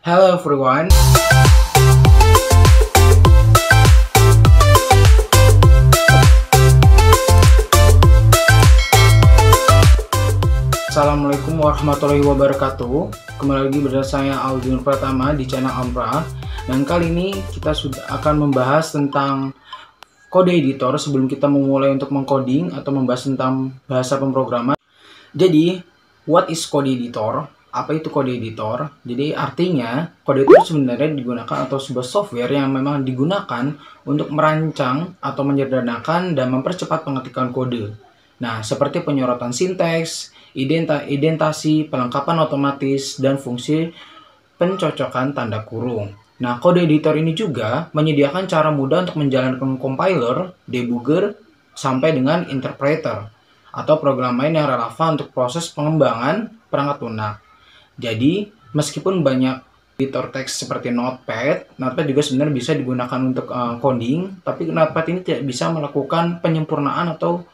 Hello everyone. Assalamualaikum warahmatullahi wabarakatuh. Kembali lagi bersama saya Aldin Pratama di channel Ampra. Dan kali ini kita akan membahas tentang kode editor sebelum kita memulai untuk mengcoding atau membahas tentang bahasa pemrograman. Jadi, what is code editor? Apa itu kode editor? Jadi artinya kode editor sebenarnya digunakan atau sebuah software yang memang digunakan untuk merancang atau menyederhanakan dan mempercepat pengetikan kode. Nah, seperti penyorotan sinteks, identasi, pelengkapan otomatis, dan fungsi pencocokan tanda kurung. Nah, kode editor ini juga menyediakan cara mudah untuk menjalankan compiler, debugger, sampai dengan interpreter, atau program lain yang relevan untuk proses pengembangan perangkat lunak. Jadi, meskipun banyak editor teks seperti Notepad juga sebenarnya bisa digunakan untuk coding, tapi Notepad ini tidak bisa melakukan penyempurnaan atau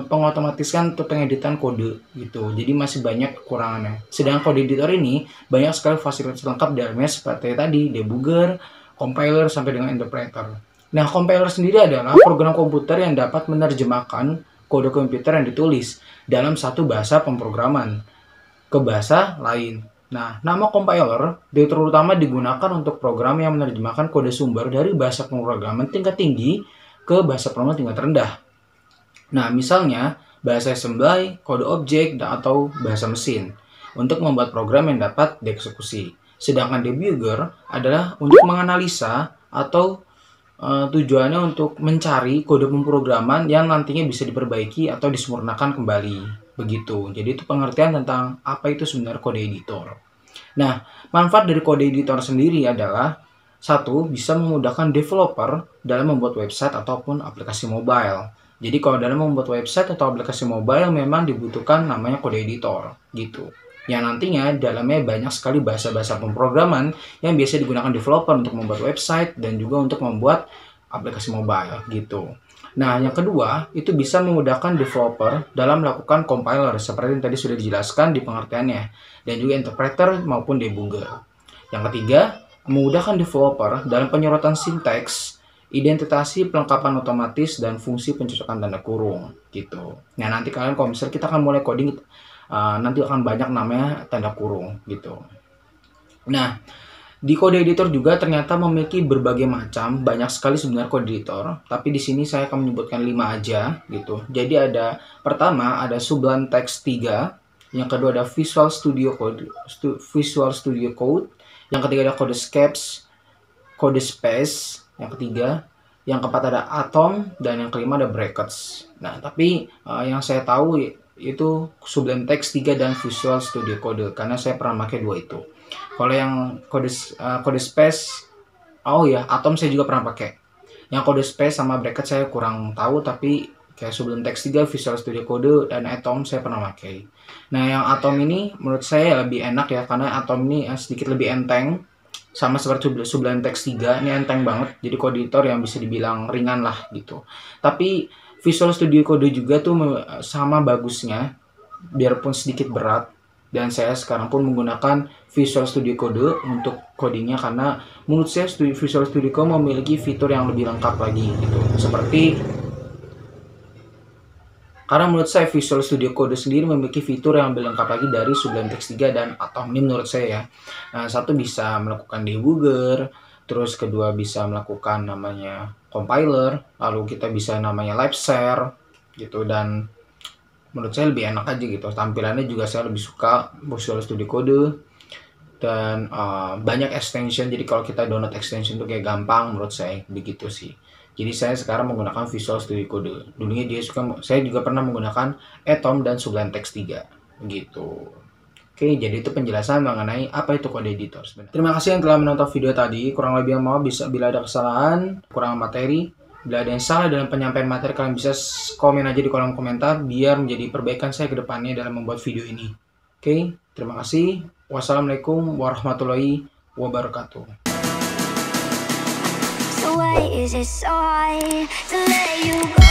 pengotomatisan atau pengeditan kode gitu. Jadi masih banyak kekurangannya. Sedangkan kode editor ini banyak sekali fasilitas lengkap dalamnya seperti tadi debugger, compiler sampai dengan interpreter. Nah, compiler sendiri adalah program komputer yang dapat menerjemahkan kode komputer yang ditulis dalam satu bahasa pemrograman ke bahasa lain. Nah, nama compiler terutama digunakan untuk program yang menerjemahkan kode sumber dari bahasa pemrograman tingkat tinggi ke bahasa pemrograman tingkat rendah. Nah, misalnya bahasa assembly, kode objek, atau bahasa mesin untuk membuat program yang dapat dieksekusi. Sedangkan debugger adalah untuk menganalisa atau tujuannya untuk mencari kode pemrograman yang nantinya bisa diperbaiki atau disempurnakan kembali. Begitu. Jadi itu pengertian tentang apa itu sebenarnya kode editor. Nah, manfaat dari kode editor sendiri adalah satu, bisa memudahkan developer dalam membuat website ataupun aplikasi mobile. Jadi kalau dalam membuat website atau aplikasi mobile memang dibutuhkan namanya kode editor gitu. Yang nantinya dalamnya banyak sekali bahasa-bahasa pemrograman yang biasa digunakan developer untuk membuat website dan juga untuk membuat aplikasi mobile gitu. Nah, yang kedua, itu bisa memudahkan developer dalam melakukan compiler seperti yang tadi sudah dijelaskan di pengertiannya, dan juga interpreter maupun debugger. Yang ketiga, memudahkan developer dalam penyorotan sinteks, identitasi, pelengkapan otomatis, dan fungsi pencocokan tanda kurung gitu. Nah, nanti kalian kalau misalnya kita akan mulai coding, nanti akan banyak namanya tanda kurung gitu. Nah, di kode editor juga ternyata memiliki berbagai macam, banyak sekali sebenarnya kode editor, tapi di sini saya akan menyebutkan 5 aja gitu. Jadi pertama ada Sublime Text 3, yang kedua ada Visual Studio Code, yang ketiga ada Codescapes, Codespace, yang ketiga, yang keempat ada Atom, dan yang kelima ada Brackets. Nah, tapi yang saya tahu itu Sublime Text 3 dan Visual Studio Code, karena saya pernah pakai dua itu. Kalau yang Codespace, Atom saya juga pernah pakai. Yang Codespace sama Bracket saya kurang tahu, tapi kayak Sublime Text 3, Visual Studio Code, dan Atom saya pernah pakai. Nah, yang Atom ini menurut saya lebih enak ya, karena Atom ini sedikit lebih enteng. Sama seperti Sublime Text 3, ini enteng banget. Jadi kode editor yang bisa dibilang ringan lah gitu. Tapi Visual Studio Code juga tuh sama bagusnya, biarpun sedikit berat. Dan saya sekarang pun menggunakan Visual Studio Code untuk codingnya, karena menurut saya Visual Studio Code memiliki fitur yang lebih lengkap lagi gitu. Karena menurut saya Visual Studio Code sendiri memiliki fitur yang lebih lengkap lagi dari Sublime Text 3 dan Atom ini menurut saya ya. Nah, satu bisa melakukan debugger, terus kedua bisa melakukan namanya compiler, lalu kita bisa namanya live share gitu, dan menurut saya lebih enak aja gitu. Tampilannya juga saya lebih suka Visual Studio Code, dan banyak extension. Jadi kalau kita download extension itu kayak gampang menurut saya begitu sih. Jadi saya sekarang menggunakan Visual Studio Code. Dulunya saya juga pernah menggunakan Atom dan Sublime Text 3 gitu. Oke, jadi itu penjelasan mengenai apa itu kode editor sebenarnya. Terima kasih yang telah menonton video tadi. Kurang lebih mohon bila ada kesalahan, kurang materi, bila ada yang salah dalam penyampaian materi, kalian bisa komen aja di kolom komentar biar menjadi perbaikan saya ke depannya dalam membuat video ini. Oke, terima kasih. Wassalamualaikum warahmatullahi wabarakatuh. So why is it so hard to let you go?